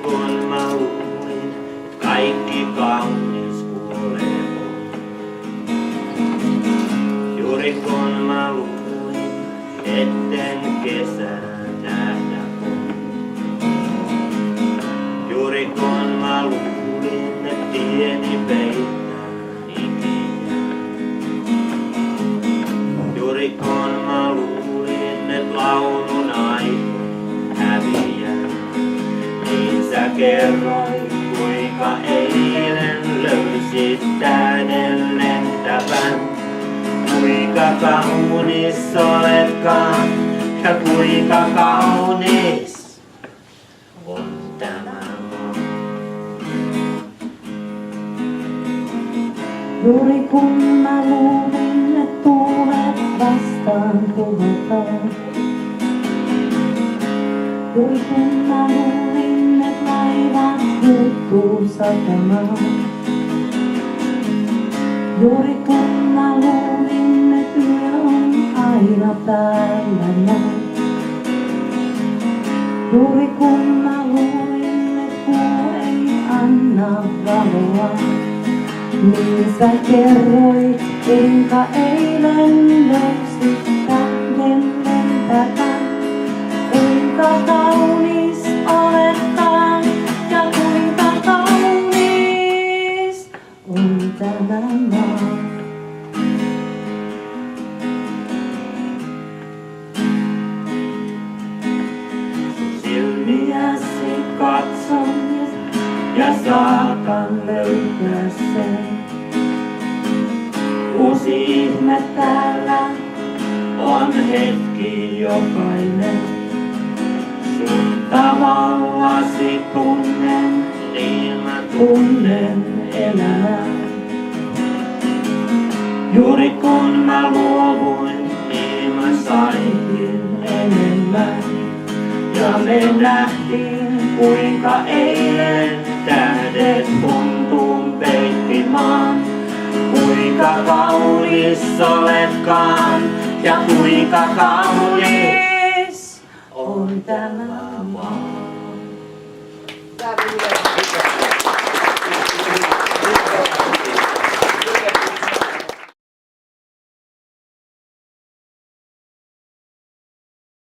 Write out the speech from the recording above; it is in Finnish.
kun mä luulin, et kaikki kaunis kuolee pois. Juuri kun mä luulin, etten kesää nähdä voi. Juuri kun mä luulin, et tieni peittää ikiä. Juuri kun mä luulin, et laulun aika häviää. Niin sä kerroit, kuinka eilen löysit tähden lentävän. Kuinka kaunis oletkaan ja kuinka kaunis on tämä maa. Juuri kun mä luulin, et tuulet vastaan puhutaan. Juuri kun mä luulin, et laivat muuttuu satamaan. Juuri kun mä luulin, et yö on aina päällä. Juuri kun mä luulin, et kuu ei anna valoa. Niin sä kerroit, kuinka eilen löysit tähden lentävän. Kuinka kaunis oletkaan ja kuinka kaunis on tämä maa. Sun silmiäsi katson ja saatan löytää sen. Uusi ihme täällä on hetki jokainen. Sun tavallasi tunnen, niin mä tunnen elämää. Juuri kun mä luovuin, niin mä sainkin enemmän. Ja me nähtiin, kuinka eilen tähdet tuntuun peitti maan. Kuinka kaunis oletkaan ja kuinka kaunis on tämä maa.